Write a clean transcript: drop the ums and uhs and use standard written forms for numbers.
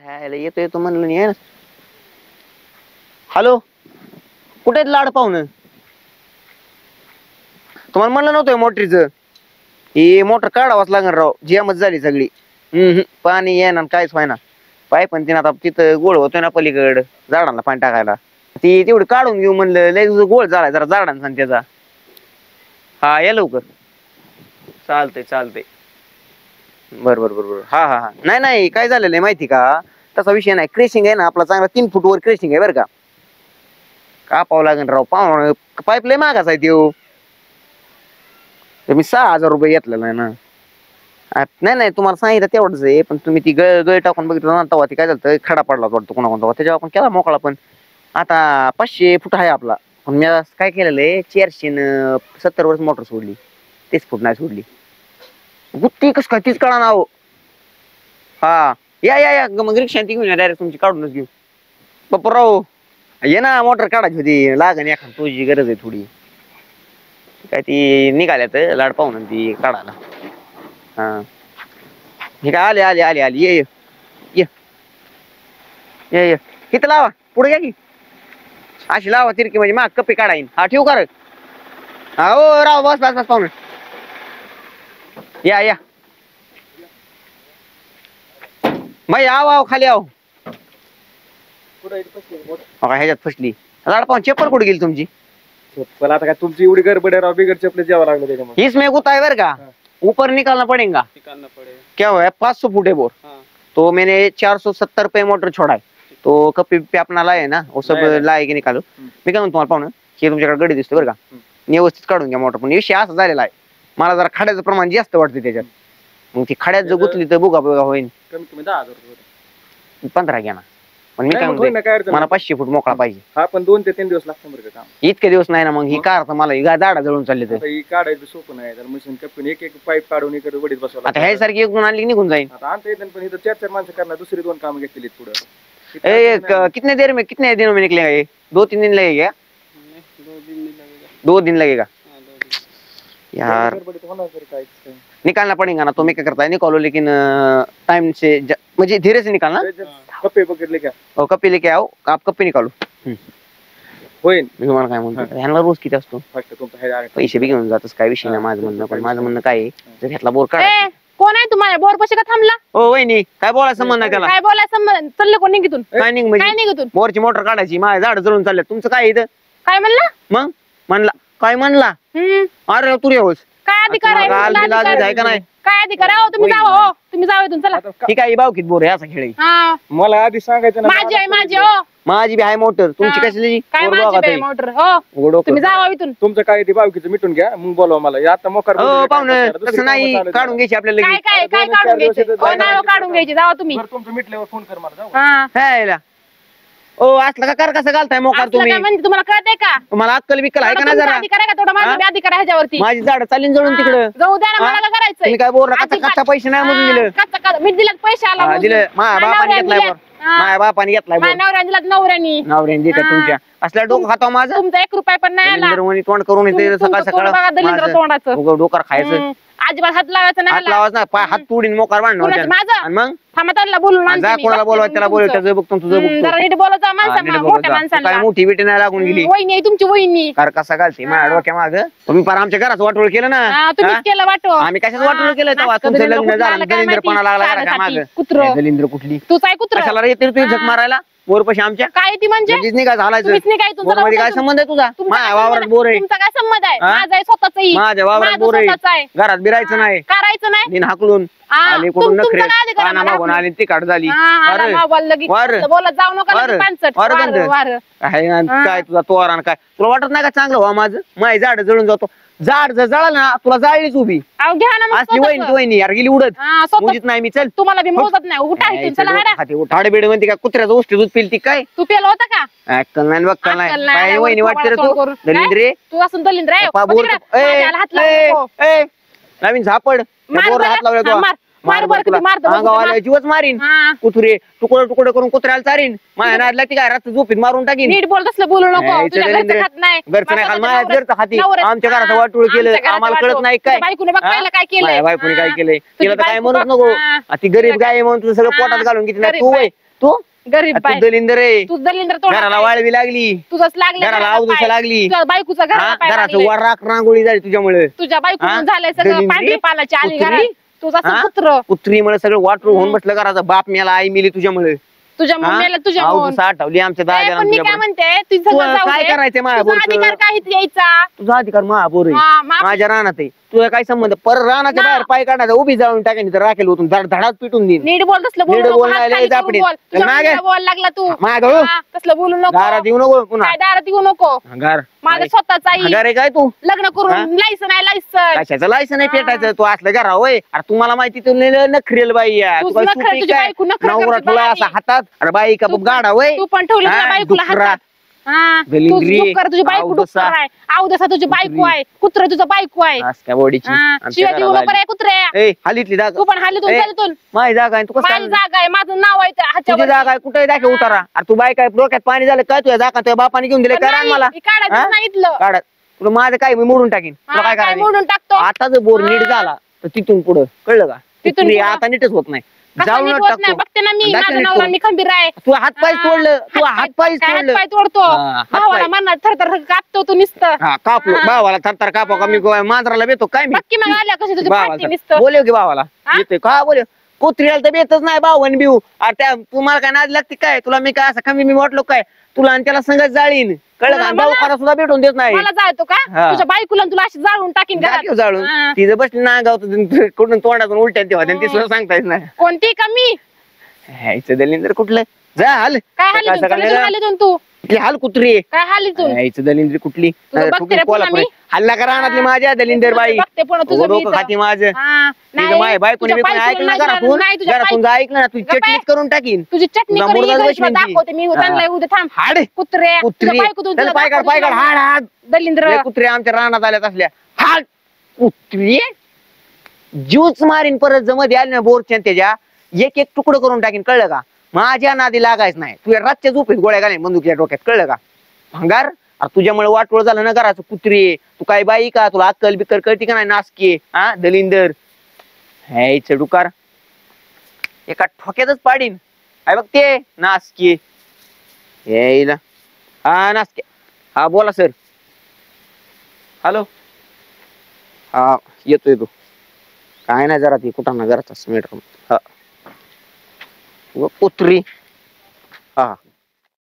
ह्याला येतो येतो म्हणलं नाही. हॅलो, कुठे आहेत लाड पाहुणं? तुम्हाला म्हणलं नव्हतं मोटरीचं, ही मोटर काढावाच लागणार राव, जेमच झाली सगळी. पाणी येणार काहीच व्हायना. पाय पण तिनं आता तिथं गोळ होतोय ना पलीकड झाडांना पाणी टाकायला, ती तेवढी काढून घेऊ म्हणलं. लय गोळ झालाय जरा झाडांचा त्याचा. हा या लवकर. चालतंय चालतंय. बर. हा नाही नाही, काय झालेलं आहे माहिती का, तसा विषय नाही. क्रेशिंग आहे ना आपला चांगला 3 फूट वर क्रेशिंग आहे बरं का. कापावं लागेल राव, पाईप लय मागाच आहे त्यो. मी 6,000 रुपये घेतलेला आहे ना. नाही तुम्हाला सांगितलं तेवढंच आहे, पण तुम्ही ती गळ टाकून बघितलं ना तेव्हा ती काय झालं, खडा पडला वाटतो कोणाकोणता, त्याच्यावर आपण केला मोकळा. पण आता 500 फूट आहे आपला. पण मी काय केलेलं आहे, 470 वर मोटर सोडली, 30 फूट नाही सोडली. गुत्ती कस काय तीच कळा ना हो. हा या मग रिक्षा ती घेऊन या, डायरेक्ट तुमची काढूनच घेऊ. बापराव ये ना, मोटर काढायची होती, लागण एखाद तुझी गरज आहे थोडी. काय ती निघाल्यात लाड पाहून ती काढायला. हा हे काय आले ये इथं लावा, पुढे घ्या की. अशी लावा तिरकी म्हणजे माग कप्पी काढाईन. हा ठेवू का रे? हा हो राव, बस पाहुणे. या बाई, आव खाली आव. ह्याच्यात फसली लाड पाहून. चप्पल कुठे गेली तुमची? चप्पल आता काय तुमची एवढी गडबड आहे राव, बिगर चप्पल जेवा लागलं त्याच्यामध्ये. इसमें गुता है बर का, ऊपर निकालना पड़ेगा। क्या हुआ है, 500 फुट है बोर। तो मैंने 470 रुपये मोटर छोड़ा है, तो कपी पे अपना लाए ना, वो सब लाए की निकालो. मी काय म्हणतो तुम्हाला पाहुणं, की तुमच्याकडे गडी दिसते बरं का, व्यवस्थित काढून घ्या मोटर. पण विषय असा झालेला आहे, मला जरा खड्याचं प्रमाण जास्त वाटतं त्याच्यात. मग ती खड्यात जर गुतली तर बुगा होईल. कमीत कमी 10,000 रुपये. 15 घ्या ना. पण मी काय म्हणतो, मला 500 फूट मोकळा पाहिजे. हा पण 2 ते 3 दिवस लागतात बरं का काम. इतके दिवस नाही ना. मग ही कार तर मला झाडा जळून चालले तर ही काढायचं सोपं नाही. तर मशीन कपून एक पाईप काढून इकडे वडीत बसवला. आता ह्यासारखी एक गुण आणली निघून जाईल. आता आणता येतं, पण इथं 4 माणसं करणार, दुसरी 2 कामं घेतली पुढे. कितने दिनों में निकलेगा ये? 2-3 दिन लगेगा? 2 दिन लगेगा यार. निकालना पड़ेगा ना. तो मैं क्या करता है, निकालो लेकिन टाइम से, मुझे धीरे से निकालना. कप्पे पकड़ लेके और कप्पी लेके आओ, आप कप्पी निकालो. होईल. मी तुम्हाला काय म्हणतो, ह्यांना रोज किती असतो पैसे बी घेऊन जातस, काय विषय नाही माझं म्हणणं. पण माझं म्हणणं काय आहे, जर ह्यातला बोर काढ. कोण आहे तुम्हाला बोर पशी का थांबला? हो वहिनी, काय बोलायचं संबंध नाही त्याला. काय बोलायचं संबंध? चालले कोण निघितून? काय निघ काय म्हणजे निघितून? बोरची मोटर काढायची, माझ्या झाड जळून चालले. तुमचं काय इथं? काय म्हणला? मग म्हणला काय म्हणला? अरे तू रे होस, काय अधिकार आहे? आहे का नाही? काय अधिकार आहे? तुम्ही जावा, हो तुम्ही जावा इथून, चला. ठीक आहे, बावकीत बोर आहे असा खेळ. हा मला आधी सांगायचं ना. माझी आहे, माझी. हो माझी बी आहे मोटर, तुमची कसली? काय माझी मोटर? हो तुम्ही जावा इथून. तुमचं काय ते बावकीचं मिटून घ्या, मग बोलवा मला. आता मोकार हो पाहुणं, तसं नाही, काढून घ्यायची आपल्याला. काय काय काय काढून घ्यायचे? हो नाही, काढून घ्यायचे. जावा तुम्ही. तुमचं मिटल्यावर फोन कर मला. जाऊ. हा ओ असलं का कर, कसं घालताय मोकार तुम्ही? म्हणजे तुम्हाला कळतंय का? तुम्हाला अक्कल बिक्कल आहे का नाही जरा? अधिकार आहे का थोडं? माझा अधिकार आहे ह्याच्यावरती. माझी झाड चालीन जळून तिकडं. जाऊ द्या ना, मला काय करायचंय? तुम्ही काय बोल, कच्चा पैसे नाही म्हणून दिलं. कच्चा मी दिला पैसे आला दिलं. माझ्या बापाने घेतलाय, माझ्या बापाने घेतलाय. नवऱ्याने दिला, नवऱ्याने देतात तुमच्या. असल्या डोकं खातो माझं. तुमचा 1 रुपया पण नाही आला. तोंड करून येते सकाळ तोंडाचं डोकर खायचं. अजिबात हात लावायचा हात नाही. लावायचं नाही, पाय हात तोडीन मोकार बांधणार. माझं मग थांबा, त्यांना बोलून आणते जा, मी. कोणाला बोलवा त्याला बोलव, त्याचं बघतो तुझं बघतो. जरा नीट बोलायचं माणसाला, मोठ्या माणसाला. काय मोठी बिटी नाही लागून गेली. वहिनी आहे तुमची, वहिनी. कार कसा घालते माझ्या डोक्या माग. तुम्ही पार आमच्या घरात वाटोळ केलं ना. तुम्हीच केलं वाटो. आम्ही कशाच वाटोळ केलं तेव्हा? तुमचं लग्न झालं, दलिंद्रपणा लागला घराच्या माग. दलिंद्र कुठली? तूच आहे कुत्र. कशाला येते तू झक मारायला बोरपाशी आमच्या? काय ती म्हणजे? निघा झालायचं. मध्ये काय संबंध आहे तुझा? माझ्या वावरात बोर आहे. तुमचा काय संबंध आहे? माझा आहे स्वतःच. माझ्या वावरात बोर आहे, घरात बिरायचं नाही, करायचं नाही. दिन हाकलून आले कुठून नखरे पाना मागून आली ती काढ झाली. बोलत जाऊ नका. काय तुझा तोरान काय तुला वाटत नाही का चांगलं व्हा माझं? माझी झाड जळून जातो. झाड जर जळालं ना तुला जाळीच उभी. असली वहिनी यार गेली उडत. मुजीत नाही मी. चल तुम्हाला बी मोजत नाही. उठा बेड म्हणते का कुत्र्याचं गोष्टी दूध पिलती काय? तू पेल होता का? अक्कल नाही बक्कल नाही. काय वहिनी वाटते रे तू? दलिंद्रे तू असून दलिंद्र नवीन झापड बोर हात लावला तो. मार बरं किती मारतो बघू अंगावाला तुला. जीवच मारीन हा. कुत्रे तुकडे तुकडे करून कुत्र्याला चारीन माझ्या नादला ती काय रात्र झोपीत मारून टाकीन नीट बोल तसलं बोलू नको नाही, तुझ्या इथं घरचं खात नाही घरचं नाही खाल माझ्या माझ्या घरचं खाती नवऱ्याचं- आमच्या घराचं हा, वाटोळ केलं आमच्या घराचं आम्हाला कळत वाटोळ. नाही काय तुझ्या बायकोने बघ पहिलं काय केलंय माझ्या बायकोने काय हा. केलंय तुझी तिला तर काय बायको म्हणत बघ. नको हा. आ, ती गरीब गाय आहे म्हणून तुझं सगळं हा. पोटात घालून किती गरीब तू बाय. वय तू गरीब बाय दलिंदर आहे तू दलिंदर तोंडात घराला आहे. वाळवी लागली तुझंच लागलं घराला घराला अवदसा पाय. लागली तुझ्या बायकोचं घराला हा, पाय घराचं लागले. वर राख रांगोळी झाली तुझ्यामुळे तुझ्या हा? बायकोचं झालंय सगळं दलिंद्री? पांढरी पालाची आली कुत्री? घरात तुझा हा? कुत्र कुत्रीमुळे सगळं वाटरू होऊन बसलं घराचं बाप मेला आई मेली तुझ्यामुळे तुझ्या मम्मीला तुझ्या म्हणून आठवली आमच्या पण दादा मी काय म्हणते तुझं तुला जाऊ काय दे. करायचंय तुझा माझ्याबरोबर? अधिकार काय यायचा तुझा अधिकार महापूर आहे हा, मा- माझ्या रानात आहे तुझा काय संबंध पर रानाच्या ना. बाहेर पाय काढायचा उभी जाऊन टाकायची तर राखेल होतून धडात पिटून देईन नीट बोल तसलं बोलू नीट नको. बोल, हात नाही, खाली लय करून जापडीत. बोल. तुझ्या मागे. मम्मीला बोलायला लागला तू माग हो हा, तसलं बोलू नको दारात येऊ नको पुन्हा काय दारात येऊ नको घर माझा स्वतःचा आई घर आहे काय तू लग्न हा? करून लायसन आहे लायसन कशाचं लायसन आहे हा. पेटायचं तू असलं घरा होय अरे तुम्हाला माहिती तू नखरेल बाई आहे. तू तूच काय नखरेल, सुपी तुझी काय बायको नखरेल नवरा करते तुला बाई. असा हातात अरे बाई का तू- गाडा होय तू पण ठेवली तुझ्या हा, बायकोला डुकरा. हातात हा दलिंद्री, तू डुक्कर, तुझी बायको अवदसा. डुक्कर आहे अवदसा तुझी बायको आहे कुत्र तुझं बायको आहे आज काय बॉडीची हा, आमच्या शिवाय देऊ घराला नको रे कुत्रे आली. ए हालीतली जागा तू पण हालीतून ए, चालीतून माझी जागा आहे तू कसं माझी काय जागा आहे माझं नाव आहे त्या तुझी ह्याच्यावर. जागा आहे कुठे दाखव हा. उतारा अरे तू बाय काय डोक्यात पाणी झालं काय तुझ्या जागा तुझ्या बापाने घेऊन दिले पण काय नाही, मला मी काढायचं हा? नाही इथलं काढ तुला माझं काय मी मोडून टाकीन तुला हा, काय काय करायचं मोडून टाकतो आता जर बोर हा. नीट झाला तर तिथून पुढं कळलं का तिथून कुत्री पुढं? आता नीटच होत नाही कसं जाऊन नीट होत नाही टाकतो बघते ना मी दाखव माझा नीट नवरा करून. मी खंबीर आहे तू हातपाय तोडलं तू हातपाय काय तोडलं हातपाय तोडतो हा, हातपाय. भावाला म्हणणार थरथर कापतो तू नुसतं हा कापलो हा. भावाला थरथर कापो का मी मांजराला बेतो काय मी बाकी मग आल्या कशी तुझी फाटती भावाला नुसतं बोलव की भावाला हा? येतोय का बोलव कुत्रीला तर बेतच नाही भावन बिऊ अरे त्या तुम्हाला काय नाद लागते काय तुला मी काय असं कमी मी वाटलो काय तुला आणि त्याला संगत जाळीन कळलं का मला- भाऊ खरा सुद्धा भेटून देत नाही मला जायतो का हा. तुझ्या बायकोला आणि तुला अशी जाळून टाकीन घरात. जागेवर जाळून हा. तिचं बसली ना गाव कुठून तोंडातून उलट्या तेव्हा ती सुद्धा सांगता येत नाही कोणती कमी ह्याचं दलिंदर कुठलं जा हाल काय सकाळ हालीतून सकाळ कलेतून हालीतून तू ती हाल कुत्री आहे काय हालीतून ह्याचं दलिंदर कुठली तुझं बघते ठुकी रे पुन्हा कोल्हापुरी. मी. हल्ला करा रानातली माझ्या दलिंदर बाई बघते पुन्हा तुझं मी डोकं इथं. खाती माझं हा, तिचं नाही, माय बायकोने तुझ्या बिकून बायकोला ऐकलं ना नाही घरातून नाही, तुझ्या घरातून जा ऐकलं ना तुझी गप्प आहे. चटणीच करून टाकीन तुझी चटणी तुझा करून मुर्दाच ही घरी तुला बसवीन ती. दाखवते मी हा. त्यांना उद्या थांब हाड कुत्रे कुत्री तुझ्या बायकोतून चल तुला पाय काढ दाखवते पाय काढ तुला. हाड हाड दलिंद्र लय कुत्रे आमच्या रानात आल्यात असल्या हाड कुत्री जीवच मारीन परत जमध्ये आले ना बोरच्या त्याच्या एक एक तुकडं करून टाकीन कळलं का माझ्या नादी लागायच नाही तुझ्या रातच्या झोपेत गोळ्या घालीन बंदुकीच्या डोक्यात कळलं का भंगार अरे तुझ्यामुळे वाटोळ झालं ना घराचं कुत्री तू काय बाई का तुला अक्कल बिक्कल कळती का नाही नासके हा दलिंदर ह्याचं डुकार एका ठोक्यातच पाडीन आहे बघ ते नासके यायला हा नासके हा बोला सर हॅलो हा येतो काय नाही जरा ती कुठं ना घराचा स्मेट हा व कुत्री हा